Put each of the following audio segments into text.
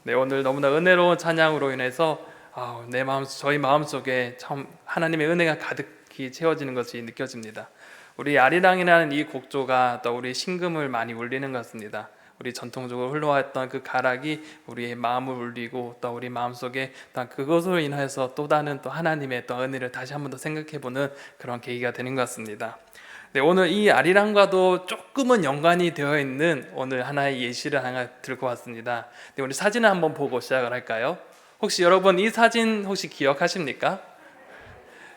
네, 오늘 너무나 은혜로운 찬양으로 인해서 저희 마음속에 참 하나님의 은혜가 가득히 채워지는 것이 느껴집니다. 우리 아리랑이라는 이 곡조가 또 우리 신금을 많이 울리는 것 같습니다. 우리 전통적으로 흘러왔던 그 가락이 우리의 마음을 울리고 또 우리 마음속에 또 그것으로 인해서 또 다른 또 하나님의 또 은혜를 다시 한 번 더 생각해보는 그런 계기가 되는 것 같습니다. 네, 오늘 이 아리랑과도 조금은 연관이 되어 있는 오늘 하나의 예시를 하나 들고 왔습니다. 네, 우리 사진을 한번 보고 시작을 할까요? 혹시 여러분 이 사진 혹시 기억하십니까?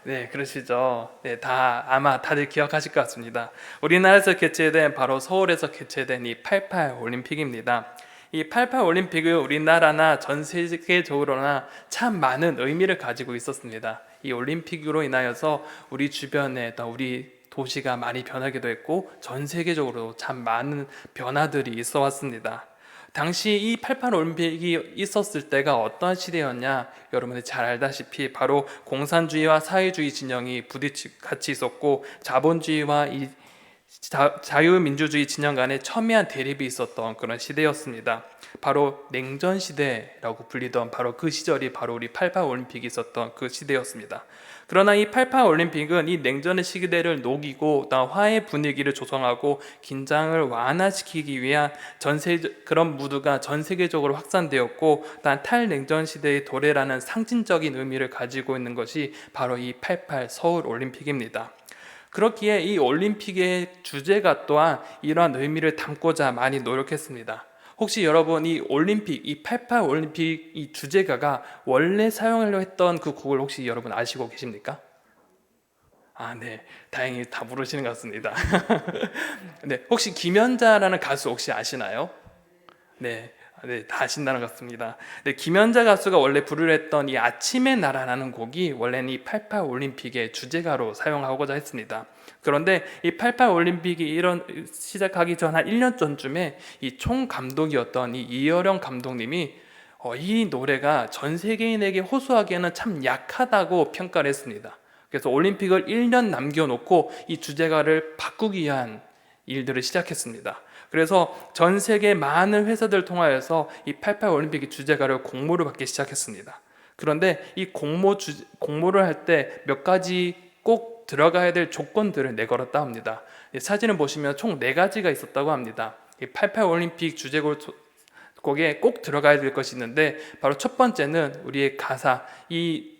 네, 그러시죠. 네, 아마 다들 기억하실 것 같습니다. 우리나라에서 개최된 바로 서울에서 개최된 이 88 올림픽입니다. 이 88 올림픽은 우리나라나 전 세계적으로나 참 많은 의미를 가지고 있었습니다. 이 올림픽으로 인하여서 우리 주변에 또 우리 도시가 많이 변하기도 했고 전 세계적으로 참 많은 변화들이 있어 왔습니다. 당시 이 88 올림픽이 있었을 때가 어떤 시대였냐, 여러분이 잘 알다시피 바로 공산주의와 사회주의 진영이 같이 있었고 자본주의와 이 자유민주주의 진영 간에 첨예한 대립이 있었던 그런 시대였습니다. 바로 냉전 시대라고 불리던 바로 그 시절이 바로 우리 88 올림픽이 있었던 그 시대였습니다. 그러나 이 88 올림픽은 이 냉전의 시대를 녹이고 또 화해 분위기를 조성하고 긴장을 완화시키기 위한 그런 무드가 전 세계적으로 확산되었고, 단 탈냉전 시대의 도래라는 상징적인 의미를 가지고 있는 것이 바로 이 88 서울 올림픽입니다. 그렇기에 이 올림픽의 주제가 또한 이러한 의미를 담고자 많이 노력했습니다. 혹시 여러분 이 올림픽, 이 88 올림픽 이 주제가가 원래 사용하려 했던 그 곡을 혹시 여러분 아시고 계십니까? 네, 다행히 다 모르시는 것 같습니다. 네, 혹시 김연자라는 가수 혹시 아시나요? 네, 네, 다 아신다는 것 같습니다. 네, 김연자 가수가 원래 부르려 했던 이 아침의 나라라는 곡이 원래는 이 88 올림픽의 주제가로 사용하고자 했습니다. 그런데 이 88 올림픽이 시작하기 전 한 1년 전쯤에 이 총감독이었던 이 이어령 감독님이 이 노래가 전 세계인에게 호소하기에는 참 약하다고 평가를 했습니다. 그래서 올림픽을 1년 남겨놓고 이 주제가를 바꾸기 위한 일들을 시작했습니다. 그래서 전 세계 많은 회사들을 통하여서 이 88 올림픽의 주제가를 공모를 받기 시작했습니다. 그런데 이 공모를 할 때 몇 가지 꼭 들어가야 될 조건들을 내걸었다 합니다. 사진을 보시면 총 4가지가 있었다고 합니다. 이 88 올림픽 주제곡에 꼭 들어가야 될 것이 있는데, 바로 첫 번째는 우리의 가사, 이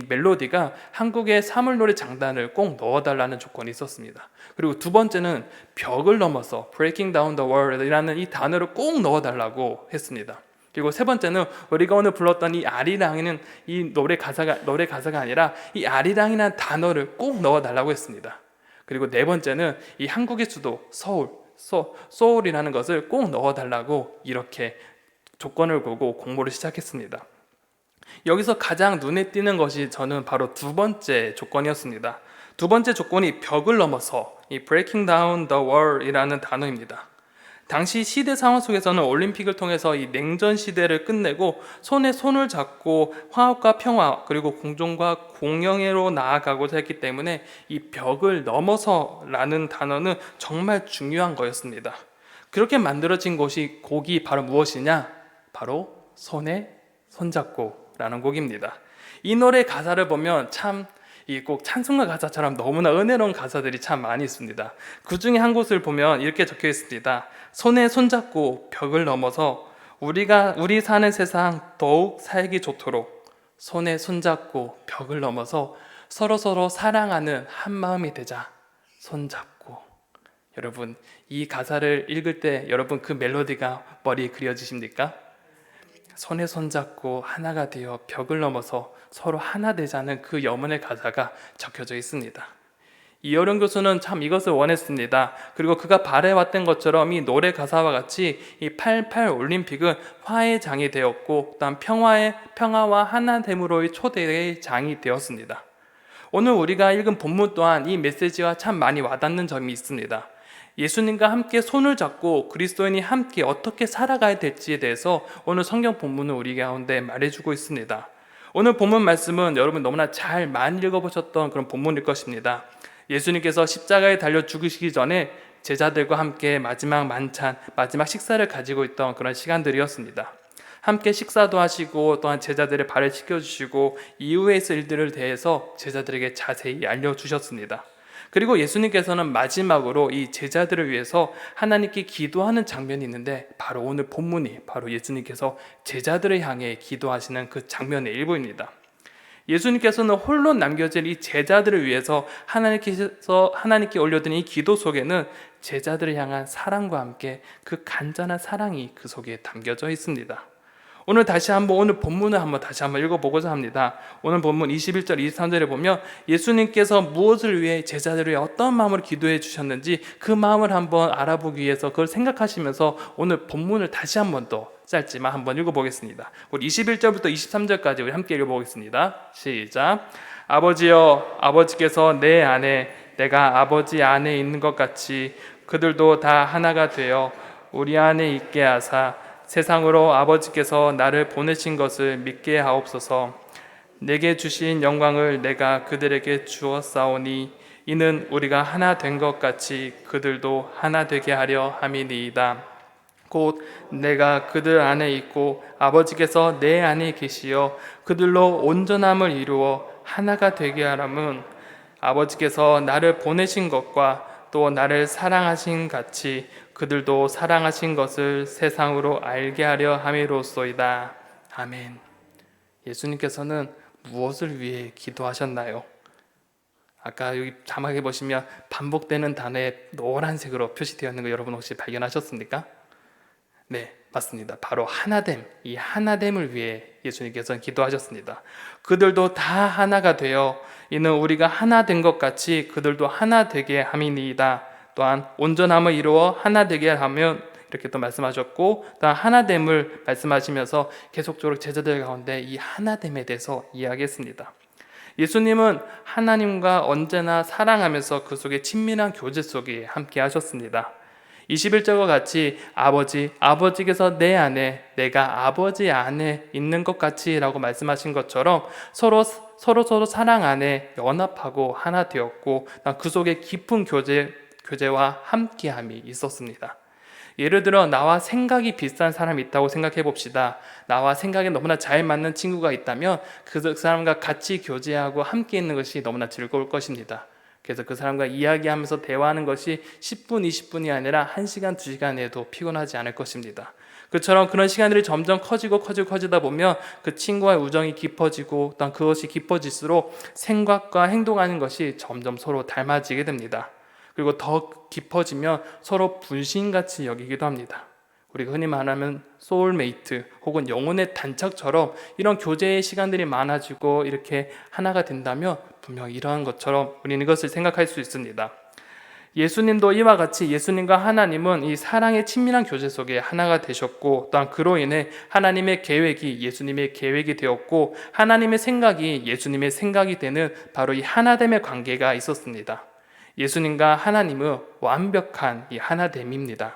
멜로디가 한국의 사물놀이 장단을 꼭 넣어달라는 조건이 있었습니다. 그리고 두 번째는 벽을 넘어서 Breaking Down the Wall이라는 이 단어를 꼭 넣어달라고 했습니다. 그리고 세 번째는 우리가 오늘 불렀던 이 아리랑이는 이 노래 가사가 아니라 이 아리랑이라는 단어를 꼭 넣어달라고 했습니다. 그리고 네 번째는 이 한국의 수도 소울이라는 것을 꼭 넣어달라고 이렇게 조건을 걸고 공모를 시작했습니다. 여기서 가장 눈에 띄는 것이 저는 바로 두 번째 조건이었습니다. 두 번째 조건이 벽을 넘어서 이 Breaking Down the Wall이라는 단어입니다. 당시 시대 상황 속에서는 올림픽을 통해서 이 냉전 시대를 끝내고 손에 손을 잡고 화합과 평화 그리고 공존과 공영애로 나아가고자 했기 때문에 이 벽을 넘어서라는 단어는 정말 중요한 거였습니다. 그렇게 만들어진 곡이 바로 무엇이냐? 바로 손에 손잡고 라는 곡입니다. 이 노래 가사를 보면 참 이 꼭 찬송가 가사처럼 너무나 은혜로운 가사들이 참 많이 있습니다. 그 중에 한 곳을 보면 이렇게 적혀 있습니다. 손에 손잡고 벽을 넘어서 우리 사는 세상 더욱 살기 좋도록 손에 손잡고 벽을 넘어서 서로 사랑하는 한 마음이 되자. 손잡고. 여러분, 이 가사를 읽을 때 여러분 그 멜로디가 머리에 그려지십니까? 손에 손잡고 하나가 되어 벽을 넘어서 서로 하나 되자는 그 염원의 가사가 적혀져 있습니다. 이어령 교수는 참 이것을 원했습니다. 그리고 그가 바래왔던 것처럼 이 노래 가사와 같이 이 88 올림픽은 화해의 장이 되었고 또한 평화와 하나됨으로의 초대의 장이 되었습니다. 오늘 우리가 읽은 본문 또한 이 메시지와 참 많이 와닿는 점이 있습니다. 예수님과 함께 손을 잡고 그리스도인이 함께 어떻게 살아가야 될지에 대해서 오늘 성경 본문은 우리 가운데 말해주고 있습니다. 오늘 본문 말씀은 여러분 너무나 잘 많이 읽어보셨던 그런 본문일 것입니다. 예수님께서 십자가에 달려 죽으시기 전에 제자들과 함께 마지막 만찬, 마지막 식사를 가지고 있던 그런 시간들이었습니다. 함께 식사도 하시고 또한 제자들의 발을 씻겨주시고 이후에 있을 일들을 대해서 제자들에게 자세히 알려주셨습니다. 그리고 예수님께서는 마지막으로 이 제자들을 위해서 하나님께 기도하는 장면이 있는데 바로 오늘 본문이 바로 예수님께서 제자들을 향해 기도하시는 그 장면의 일부입니다. 예수님께서는 홀로 남겨진 이 제자들을 위해서 하나님께 올려드린 이 기도 속에는 제자들을 향한 사랑과 함께 그 간절한 사랑이 그 속에 담겨져 있습니다. 오늘 본문을 다시 한번 읽어보고자 합니다. 오늘 본문 21절 23절에 보면 예수님께서 무엇을 위해 제자들을 위해 어떤 마음으로 기도해 주셨는지 그 마음을 한번 알아보기 위해서 그걸 생각하시면서 오늘 본문을 다시 한번 더 짧지만 한번 읽어보겠습니다. 우리 21절부터 23절까지 우리 함께 읽어보겠습니다. 시작. 아버지여, 아버지께서 내 안에 내가 아버지 안에 있는 것 같이 그들도 다 하나가 되어 우리 안에 있게 하사 세상으로 아버지께서 나를 보내신 것을 믿게 하옵소서. 내게 주신 영광을 내가 그들에게 주었사오니 이는 우리가 하나 된 것 같이 그들도 하나 되게 하려 함이니이다. 곧 내가 그들 안에 있고 아버지께서 내 안에 계시어 그들로 온전함을 이루어 하나가 되게 하람은 아버지께서 나를 보내신 것과 또 나를 사랑하신 같이 그들도 사랑하신 것을 세상으로 알게 하려 함이로소이다. 아멘. 예수님께서는 무엇을 위해 기도하셨나요? 아까 여기 자막에 보시면 반복되는 단어에 노란색으로 표시되어 있는 거 여러분 혹시 발견하셨습니까? 네, 맞습니다. 바로 하나됨, 이 하나됨을 위해 예수님께서는 기도하셨습니다. 그들도 다 하나가 되어 이는 우리가 하나 된 것 같이 그들도 하나 되게 함이니이다. 또한 온전함을 이루어 하나 되게 하면 이렇게 또 말씀하셨고 또한 하나됨을 말씀하시면서 계속적으로 제자들 가운데 이 하나됨에 대해서 이야기했습니다. 예수님은 하나님과 언제나 사랑하면서 그 속에 친밀한 교제 속에 함께 하셨습니다. 21절과 같이 아버지께서 내 안에 내가 아버지 안에 있는 것 같이 라고 말씀하신 것처럼 서로 사랑 안에 연합하고 하나 되었고 그 속에 깊은 교제와 함께함이 있었습니다. 예를 들어 나와 생각이 비슷한 사람이 있다고 생각해 봅시다. 나와 생각이 너무나 잘 맞는 친구가 있다면 그 사람과 같이 교제하고 함께 있는 것이 너무나 즐거울 것입니다. 그래서 그 사람과 이야기하면서 대화하는 것이 10분, 20분이 아니라 1시간, 2시간 해도 피곤하지 않을 것입니다. 그처럼 그런 시간들이 점점 커지다 보면 그 친구와의 우정이 깊어지고 또 그것이 깊어질수록 생각과 행동하는 것이 점점 서로 닮아지게 됩니다. 그리고 더 깊어지면 서로 분신같이 여기기도 합니다. 우리가 흔히 말하면 소울메이트 혹은 영혼의 단짝처럼 이런 교제의 시간들이 많아지고 이렇게 하나가 된다면 분명 이러한 것처럼 우리는 이것을 생각할 수 있습니다. 예수님도 이와 같이 예수님과 하나님은 이 사랑의 친밀한 교제 속에 하나가 되셨고 또한 그로 인해 하나님의 계획이 예수님의 계획이 되었고 하나님의 생각이 예수님의 생각이 되는 바로 이 하나됨의 관계가 있었습니다. 예수님과 하나님은 완벽한 이 하나됨입니다.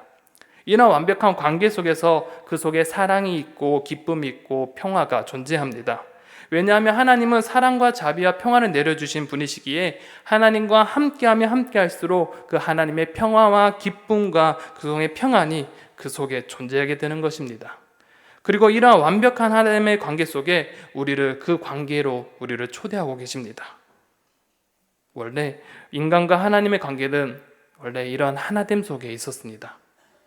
이런 완벽한 관계 속에서 그 속에 사랑이 있고 기쁨이 있고 평화가 존재합니다. 왜냐하면 하나님은 사랑과 자비와 평화를 내려주신 분이시기에 하나님과 함께하면 함께할수록 그 하나님의 평화와 기쁨과 그 속의 평안이 그 속에 존재하게 되는 것입니다. 그리고 이러한 완벽한 하나님의 관계 속에 그 관계로 우리를 초대하고 계십니다. 원래 인간과 하나님의 관계는 원래 이런 하나됨 속에 있었습니다.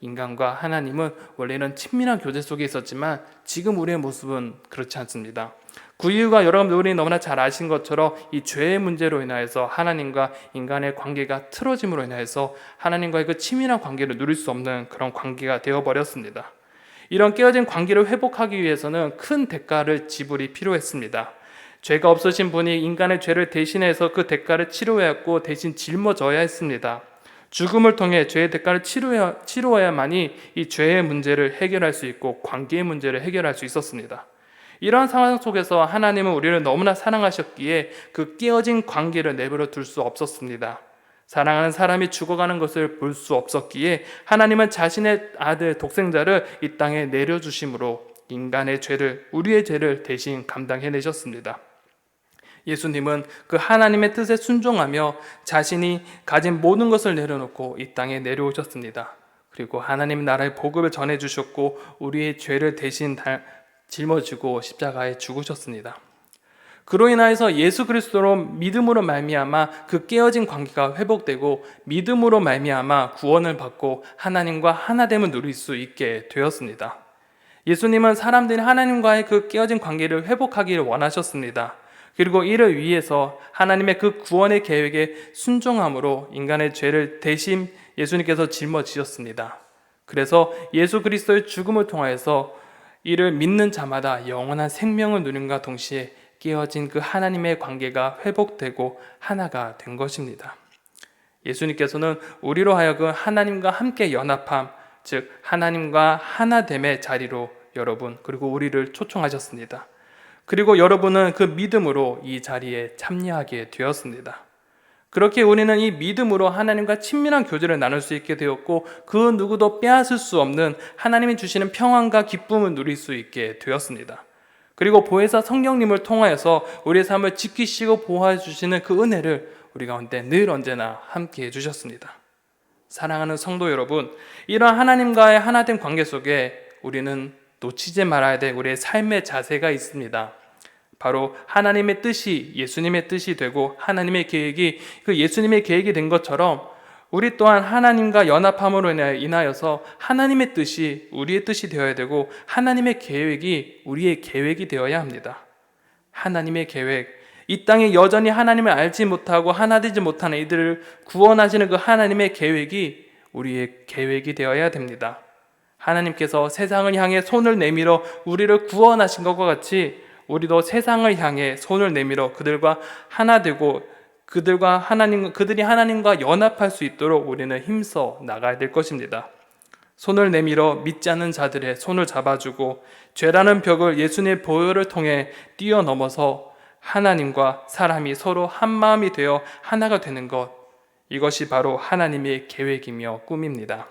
인간과 하나님은 원래 이런 친밀한 교제 속에 있었지만 지금 우리의 모습은 그렇지 않습니다. 그 이유가 여러분들이 너무나 잘 아신 것처럼 이 죄의 문제로 인하여서 하나님과 인간의 관계가 틀어짐으로 인하여서 하나님과의 그 친밀한 관계를 누릴 수 없는 그런 관계가 되어버렸습니다. 이런 깨어진 관계를 회복하기 위해서는 큰 대가를 지불이 필요했습니다. 죄가 없으신 분이 인간의 죄를 대신해서 그 대가를 치료해야 했고 대신 짊어져야 했습니다. 죽음을 통해 죄의 대가를 치루어야만이 이 죄의 문제를 해결할 수 있고 관계의 문제를 해결할 수 있었습니다. 이러한 상황 속에서 하나님은 우리를 너무나 사랑하셨기에 그 깨어진 관계를 내버려 둘 수 없었습니다. 사랑하는 사람이 죽어가는 것을 볼 수 없었기에 하나님은 자신의 아들 독생자를 이 땅에 내려주심으로 인간의 죄를, 우리의 죄를 대신 감당해내셨습니다. 예수님은 그 하나님의 뜻에 순종하며 자신이 가진 모든 것을 내려놓고 이 땅에 내려오셨습니다. 그리고 하나님 나라의 복음을 전해주셨고 우리의 죄를 대신 짊어지고 십자가에 죽으셨습니다. 그로 인하여서 예수 그리스도로 믿음으로 말미암아 그 깨어진 관계가 회복되고 믿음으로 말미암아 구원을 받고 하나님과 하나됨을 누릴 수 있게 되었습니다. 예수님은 사람들이 하나님과의 그 깨어진 관계를 회복하기를 원하셨습니다. 그리고 이를 위해서 하나님의 그 구원의 계획에 순종함으로 인간의 죄를 대신 예수님께서 짊어지셨습니다. 그래서 예수 그리스도의 죽음을 통하여서 이를 믿는 자마다 영원한 생명을 누림과 동시에 깨어진 그 하나님의 관계가 회복되고 하나가 된 것입니다. 예수님께서는 우리로 하여금 하나님과 함께 연합함, 즉 하나님과 하나됨의 자리로 여러분 그리고 우리를 초청하셨습니다. 그리고 여러분은 그 믿음으로 이 자리에 참여하게 되었습니다. 그렇게 우리는 이 믿음으로 하나님과 친밀한 교제를 나눌 수 있게 되었고 그 누구도 빼앗을 수 없는 하나님이 주시는 평안과 기쁨을 누릴 수 있게 되었습니다. 그리고 보혜사 성령님을 통하여서 우리의 삶을 지키시고 보호해 주시는 그 은혜를 우리 가운데 늘 언제나 함께 해주셨습니다. 사랑하는 성도 여러분, 이러한 하나님과의 하나된 관계 속에 우리는 놓치지 말아야 될 우리의 삶의 자세가 있습니다. 바로 하나님의 뜻이 예수님의 뜻이 되고 하나님의 계획이 그 예수님의 계획이 된 것처럼 우리 또한 하나님과 연합함으로 인하여서 하나님의 뜻이 우리의 뜻이 되어야 되고 하나님의 계획이 우리의 계획이 되어야 합니다. 하나님의 계획, 이 땅에 여전히 하나님을 알지 못하고 하나 되지 못하는 이들을 구원하시는 그 하나님의 계획이 우리의 계획이 되어야 됩니다. 하나님께서 세상을 향해 손을 내밀어 우리를 구원하신 것과 같이 우리도 세상을 향해 손을 내밀어 그들과 하나 되고 그들이 하나님과 연합할 수 있도록 우리는 힘써 나가야 될 것입니다. 손을 내밀어 믿지 않는 자들의 손을 잡아주고 죄라는 벽을 예수님의 보혈을 통해 뛰어넘어서 하나님과 사람이 서로 한 마음이 되어 하나가 되는 것, 이것이 바로 하나님의 계획이며 꿈입니다.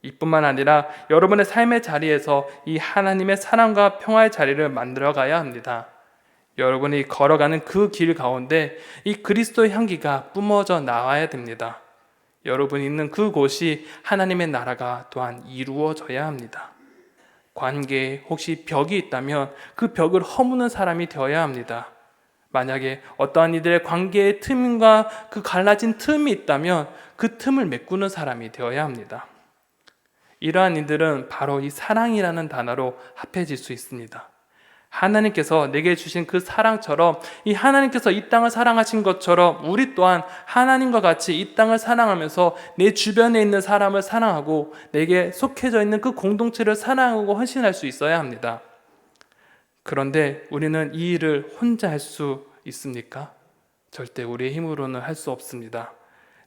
이뿐만 아니라 여러분의 삶의 자리에서 이 하나님의 사랑과 평화의 자리를 만들어 가야 합니다. 여러분이 걸어가는 그 길 가운데 이 그리스도의 향기가 뿜어져 나와야 됩니다. 여러분이 있는 그곳이 하나님의 나라가 또한 이루어져야 합니다. 관계에 혹시 벽이 있다면 그 벽을 허무는 사람이 되어야 합니다. 만약에 어떠한 이들의 관계의 틈과 그 갈라진 틈이 있다면 그 틈을 메꾸는 사람이 되어야 합니다. 이러한 이들은 바로 이 사랑이라는 단어로 합해질 수 있습니다. 하나님께서 내게 주신 그 사랑처럼 이 하나님께서 이 땅을 사랑하신 것처럼 우리 또한 하나님과 같이 이 땅을 사랑하면서 내 주변에 있는 사람을 사랑하고 내게 속해져 있는 그 공동체를 사랑하고 헌신할 수 있어야 합니다. 그런데 우리는 이 일을 혼자 할 수 있습니까? 절대 우리의 힘으로는 할 수 없습니다.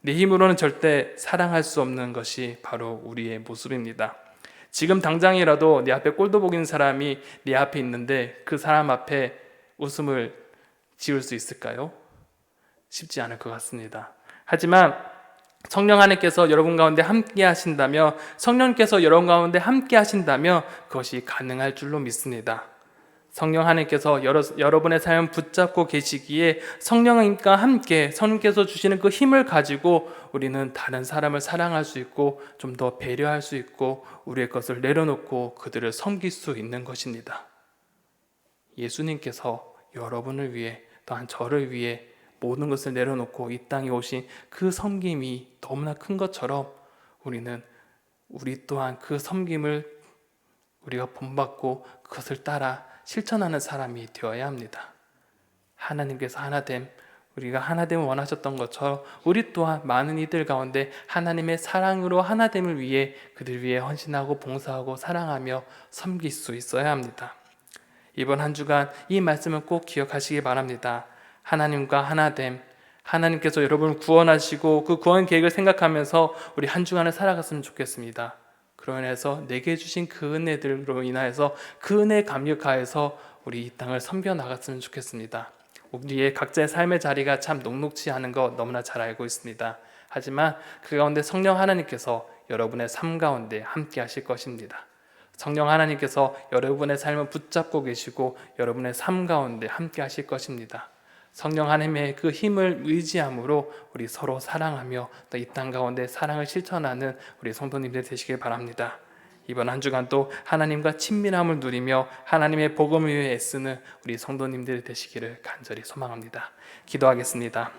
내 힘으로는 절대 사랑할 수 없는 것이 바로 우리의 모습입니다. 지금 당장이라도 내 앞에 꼴도 보기 있는 사람이 내 앞에 있는데 그 사람 앞에 웃음을 지을 수 있을까요? 쉽지 않을 것 같습니다. 하지만 성령 하나님께서 여러분 가운데 함께 하신다면, 성령께서 여러분 가운데 함께 하신다면 그것이 가능할 줄로 믿습니다. 성령 하나님께서 여러분의 삶을 붙잡고 계시기에 성령님과 함께 성령께서 주시는 그 힘을 가지고 우리는 다른 사람을 사랑할 수 있고 좀 더 배려할 수 있고 우리의 것을 내려놓고 그들을 섬길 수 있는 것입니다. 예수님께서 여러분을 위해 또한 저를 위해 모든 것을 내려놓고 이 땅에 오신 그 섬김이 너무나 큰 것처럼 우리 또한 그 섬김을 우리가 본받고 그것을 따라 실천하는 사람이 되어야 합니다. 하나님께서 하나됨, 우리가 하나됨을 원하셨던 것처럼 우리 또한 많은 이들 가운데 하나님의 사랑으로 하나됨을 위해 그들 위해 헌신하고 봉사하고 사랑하며 섬길 수 있어야 합니다. 이번 한 주간 이 말씀을 꼭 기억하시기 바랍니다. 하나님과 하나됨, 하나님께서 여러분을 구원하시고 그 구원 계획을 생각하면서 우리 한 주간을 살아갔으면 좋겠습니다. 그로 인해서 내게 주신 그 은혜들로 인하여서 그 은혜에 감격하여서 우리 이 땅을 섬겨 나갔으면 좋겠습니다. 우리의 각자의 삶의 자리가 참 녹록지 않은 거 너무나 잘 알고 있습니다. 하지만 그 가운데 성령 하나님께서 여러분의 삶 가운데 함께 하실 것입니다. 성령 하나님께서 여러분의 삶을 붙잡고 계시고 여러분의 삶 가운데 함께 하실 것입니다. 성령 하나님의 그 힘을 의지함으로 우리 서로 사랑하며 또 이 땅 가운데 사랑을 실천하는 우리 성도님들 되시길 바랍니다. 이번 한 주간 또 하나님과 친밀함을 누리며 하나님의 복음을 위해 애쓰는 우리 성도님들이 되시기를 간절히 소망합니다. 기도하겠습니다.